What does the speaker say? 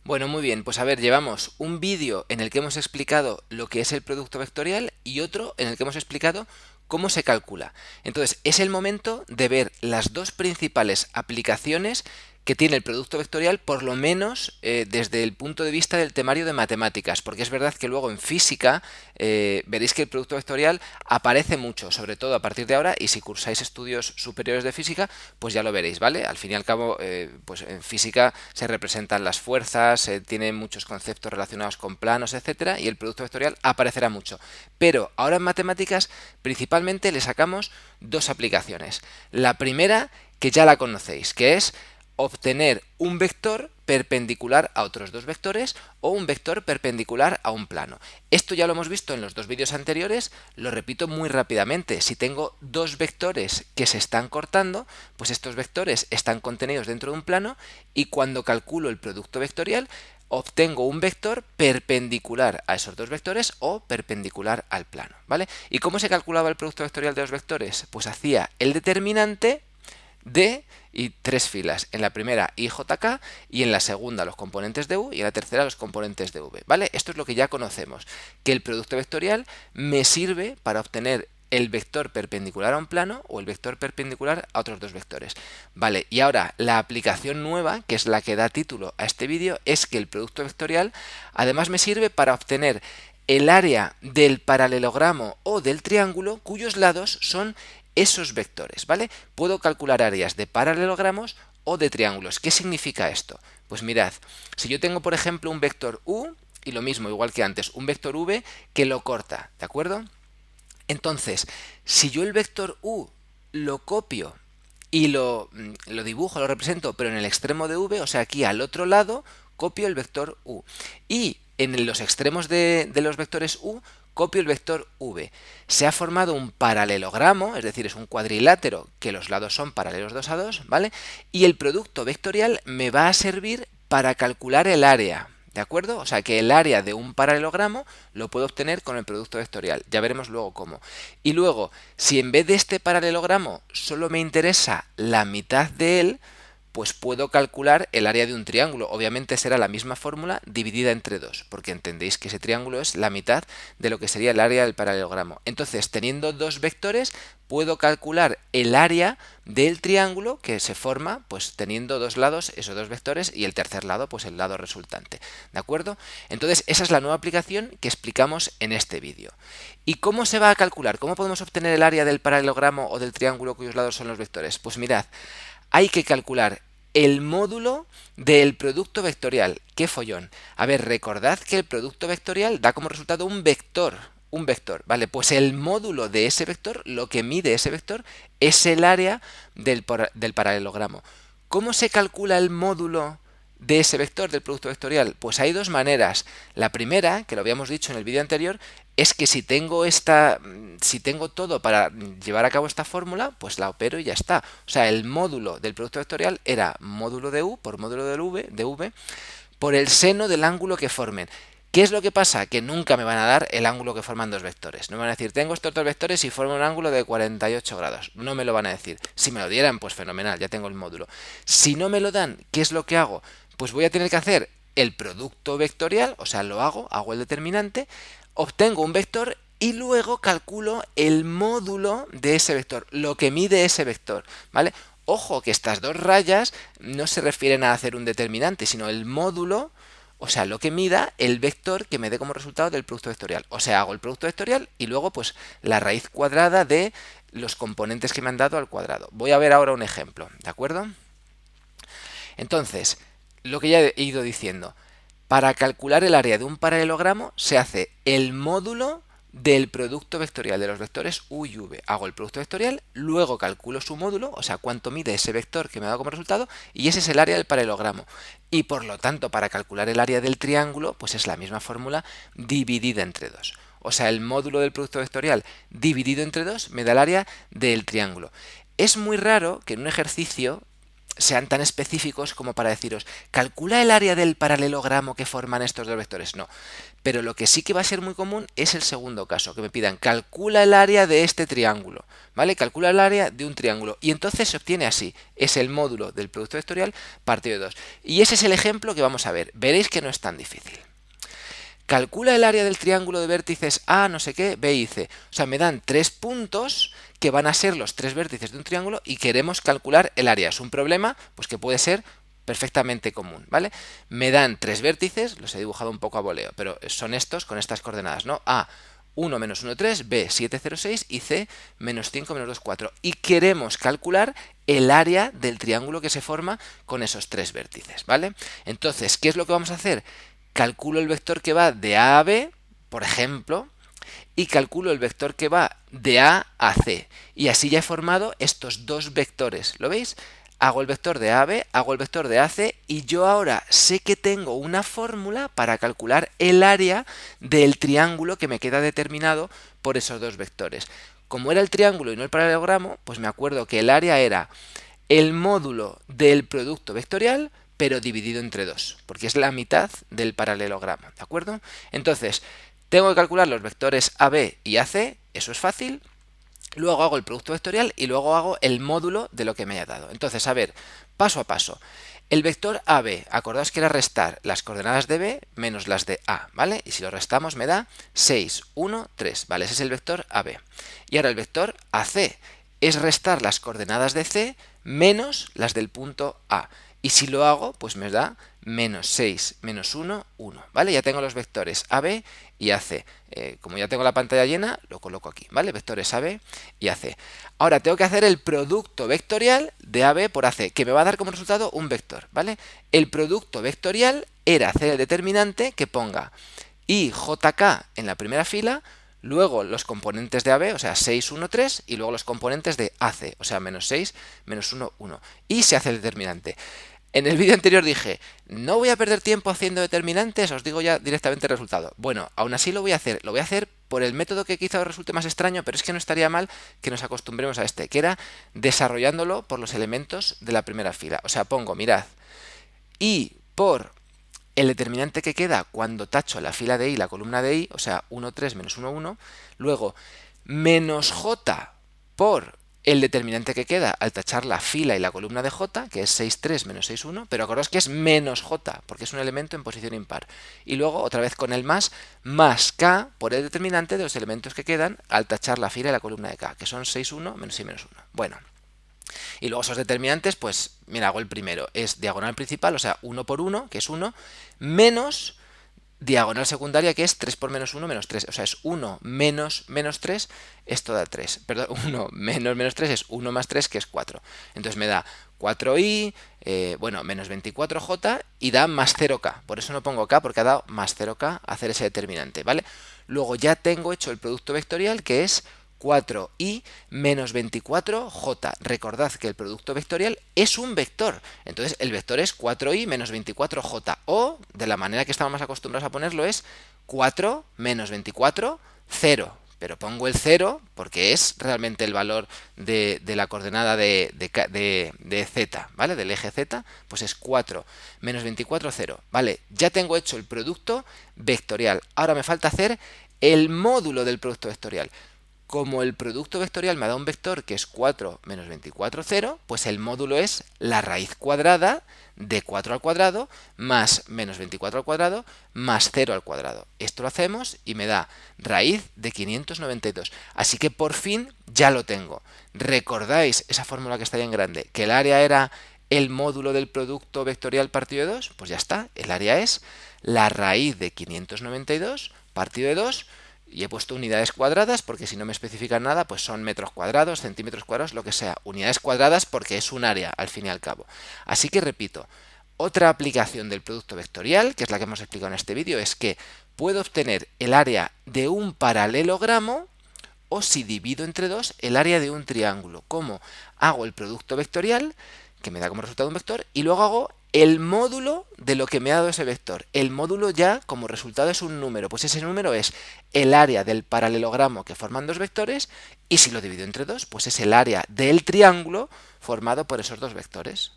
Bueno, muy bien, pues a ver, llevamos un vídeo en el que hemos explicado lo que es el producto vectorial y otro en el que hemos explicado cómo se calcula. Entonces, es el momento de ver las dos principales aplicaciones que tiene el producto vectorial, por lo menos desde el punto de vista del temario de matemáticas, porque es verdad que luego en física veréis que el producto vectorial aparece mucho, sobre todo a partir de ahora, y si cursáis estudios superiores de física, pues ya lo veréis, ¿vale? Al fin y al cabo, pues en física se representan las fuerzas, tiene muchos conceptos relacionados con planos, etcétera, y el producto vectorial aparecerá mucho. Pero ahora en matemáticas, principalmente le sacamos dos aplicaciones. La primera, que ya la conocéis, que es obtener un vector perpendicular a otros dos vectores o un vector perpendicular a un plano. Esto ya lo hemos visto en los dos vídeos anteriores, lo repito muy rápidamente. Si tengo dos vectores que se están cortando, pues estos vectores están contenidos dentro de un plano y cuando calculo el producto vectorial obtengo un vector perpendicular a esos dos vectores o perpendicular al plano, ¿vale? ¿Y cómo se calculaba el producto vectorial de los vectores? Pues hacía el determinante de y tres filas. En la primera i, j, k y en la segunda los componentes de u y en la tercera los componentes de v. ¿Vale? Esto es lo que ya conocemos, que el producto vectorial me sirve para obtener el vector perpendicular a un plano o el vector perpendicular a otros dos vectores. Vale, y ahora la aplicación nueva, que es la que da título a este vídeo, es que el producto vectorial además me sirve para obtener el área del paralelogramo o del triángulo cuyos lados son esos vectores, ¿vale? Puedo calcular áreas de paralelogramos o de triángulos. ¿Qué significa esto? Pues mirad, si yo tengo por ejemplo un vector u y lo mismo, igual que antes, un vector v que lo corta, ¿de acuerdo? Entonces, si yo el vector u lo copio y lo dibujo, lo represento, pero en el extremo de v, o sea, aquí al otro lado, copio el vector u. Y en los extremos de los vectores u, copio el vector v. Se ha formado un paralelogramo, es decir, es un cuadrilátero que los lados son paralelos 2 a 2, ¿vale? Y el producto vectorial me va a servir para calcular el área. ¿De acuerdo? O sea que el área de un paralelogramo lo puedo obtener con el producto vectorial. Ya veremos luego cómo. Y luego, si en vez de este paralelogramo solo me interesa la mitad de él, pues puedo calcular el área de un triángulo. Obviamente será la misma fórmula dividida entre dos, porque entendéis que ese triángulo es la mitad de lo que sería el área del paralelogramo. Entonces, teniendo dos vectores, puedo calcular el área del triángulo que se forma, pues teniendo dos lados, esos dos vectores, y el tercer lado, pues el lado resultante. ¿De acuerdo? Entonces, esa es la nueva aplicación que explicamos en este vídeo. ¿Y cómo se va a calcular? ¿Cómo podemos obtener el área del paralelogramo o del triángulo cuyos lados son los vectores? Pues mirad, hay que calcular el módulo del producto vectorial. ¡Qué follón! A ver, recordad que el producto vectorial da como resultado un vector. Un vector, ¿vale? Pues el módulo de ese vector, lo que mide ese vector, es el área del paralelogramo. ¿Cómo se calcula el módulo de ese vector del producto vectorial? Pues hay dos maneras. La primera, que lo habíamos dicho en el vídeo anterior, es que si tengo todo para llevar a cabo esta fórmula, pues la opero y ya está. O sea, el módulo del producto vectorial era módulo de u por módulo de v por el seno del ángulo que formen. ¿Qué es lo que pasa? Que nunca me van a dar el ángulo que forman dos vectores. No me van a decir, tengo estos dos vectores y forman un ángulo de 48 grados. No me lo van a decir. Si me lo dieran, pues fenomenal, ya tengo el módulo. Si no me lo dan, ¿qué es lo que hago? Pues voy a tener que hacer el producto vectorial, o sea, hago el determinante, obtengo un vector y luego calculo el módulo de ese vector, lo que mide ese vector, ¿vale? Ojo que estas dos rayas no se refieren a hacer un determinante, sino el módulo, o sea, lo que mida el vector que me dé como resultado del producto vectorial. O sea, hago el producto vectorial y luego pues la raíz cuadrada de los componentes que me han dado al cuadrado. Voy a ver ahora un ejemplo, ¿de acuerdo? Entonces, lo que ya he ido diciendo, para calcular el área de un paralelogramo se hace el módulo del producto vectorial de los vectores u y v. Hago el producto vectorial, luego calculo su módulo, o sea, cuánto mide ese vector que me ha dado como resultado, y ese es el área del paralelogramo. Y por lo tanto, para calcular el área del triángulo, pues es la misma fórmula dividida entre 2. O sea, el módulo del producto vectorial dividido entre 2 me da el área del triángulo. Es muy raro que en un ejercicio sean tan específicos como para deciros, calcula el área del paralelogramo que forman estos dos vectores. No, pero lo que sí que va a ser muy común es el segundo caso, que me pidan, calcula el área de este triángulo, ¿vale? Calcula el área de un triángulo y entonces se obtiene así, es el módulo del producto vectorial partido de 2. Y ese es el ejemplo que vamos a ver, veréis que no es tan difícil. Calcula el área del triángulo de vértices A, no sé qué, B y C. O sea, me dan 3 puntos que van a ser los 3 vértices de un triángulo y queremos calcular el área. Es un problema pues que puede ser perfectamente común, ¿vale? Me dan 3 vértices, los he dibujado un poco a voleo, pero son estos con estas coordenadas, ¿no? A, 1, menos 1, 3, B, 7, 0, 6 y C, menos 5, menos 2, 4. Y queremos calcular el área del triángulo que se forma con esos 3 vértices, ¿vale? Entonces, ¿qué es lo que vamos a hacer? Calculo el vector que va de A a B, por ejemplo, y calculo el vector que va de A a C. Y así ya he formado estos dos vectores. ¿Lo veis? Hago el vector de A a B, hago el vector de A a C y yo ahora sé que tengo una fórmula para calcular el área del triángulo que me queda determinado por esos dos vectores. Como era el triángulo y no el paralelogramo, pues me acuerdo que el área era el módulo del producto vectorial pero dividido entre 2, porque es la mitad del paralelogramo, ¿de acuerdo? Entonces, tengo que calcular los vectores AB y AC, eso es fácil. Luego hago el producto vectorial y luego hago el módulo de lo que me haya dado. Entonces, a ver, paso a paso. El vector AB, acordaos que era restar las coordenadas de B menos las de A, ¿vale? Y si lo restamos me da 6, 1, 3, ¿vale? Ese es el vector AB. Y ahora el vector AC es restar las coordenadas de C menos las del punto A. Y si lo hago, pues me da menos 6, menos 1, 1, ¿vale? Ya tengo los vectores AB y AC. Como ya tengo la pantalla llena, lo coloco aquí, ¿vale? Vectores AB y AC. Ahora tengo que hacer el producto vectorial de AB por AC, que me va a dar como resultado un vector, ¿vale? El producto vectorial era hacer el determinante que ponga IJK en la primera fila, luego los componentes de AB, o sea, 6, 1, 3, y luego los componentes de AC, o sea, menos 6, menos 1, 1. Y se hace el determinante. En el vídeo anterior dije, no voy a perder tiempo haciendo determinantes, os digo ya directamente el resultado. Bueno, aún así lo voy a hacer por el método que quizá os resulte más extraño, pero es que no estaría mal que nos acostumbremos a este, que era desarrollándolo por los elementos de la primera fila. O sea, pongo, mirad, y por el determinante que queda cuando tacho la fila de I y la columna de I, o sea, 1, 3, menos 1, 1, luego menos J por el determinante que queda al tachar la fila y la columna de J, que es 6, 3 menos 6, 1, pero acordaos que es menos J, porque es un elemento en posición impar. Y luego, otra vez con el más K por el determinante de los elementos que quedan al tachar la fila y la columna de K, que son 6, 1, menos 6, menos 1. Bueno, y luego esos determinantes, pues, mira, hago el primero, es diagonal principal, o sea, 1 por 1, que es 1, menos diagonal secundaria, que es 3 por menos 1, menos 3. O sea, es 1 menos menos 3, esto da 3. Perdón, 1 menos menos 3 es 1 más 3, que es 4. Entonces me da 4i, bueno, menos 24j y da más 0k. Por eso no pongo k, porque ha dado más 0k hacer ese determinante, ¿vale? Luego ya tengo hecho el producto vectorial, que es 4i menos 24j. Recordad que el producto vectorial es un vector. Entonces el vector es 4i menos 24j. O, de la manera que estamos más acostumbrados a ponerlo, es 4 menos 24, 0. Pero pongo el 0 porque es realmente el valor de la coordenada de z, ¿vale? Del eje z, pues es 4 menos 24, 0. Vale, ya tengo hecho el producto vectorial. Ahora me falta hacer el módulo del producto vectorial. Como el producto vectorial me da un vector que es 4 menos 24, 0, pues el módulo es la raíz cuadrada de 4 al cuadrado más menos 24 al cuadrado más 0 al cuadrado. Esto lo hacemos y me da raíz de 592. Así que por fin ya lo tengo. ¿Recordáis esa fórmula que está ahí en grande? Que el área era el módulo del producto vectorial partido de 2. Pues ya está. El área es la raíz de 592 partido de 2. Y he puesto unidades cuadradas porque si no me especifican nada, pues son metros cuadrados, centímetros cuadrados, lo que sea. Unidades cuadradas porque es un área, al fin y al cabo. Así que repito, otra aplicación del producto vectorial, que es la que hemos explicado en este vídeo, es que puedo obtener el área de un paralelogramo o, si divido entre 2, el área de un triángulo. ¿Cómo? Hago el producto vectorial, que me da como resultado un vector, y luego hago el módulo de lo que me ha dado ese vector. El módulo ya como resultado es un número, pues ese número es el área del paralelogramo que forman dos vectores, y si lo divido entre 2, pues es el área del triángulo formado por esos dos vectores.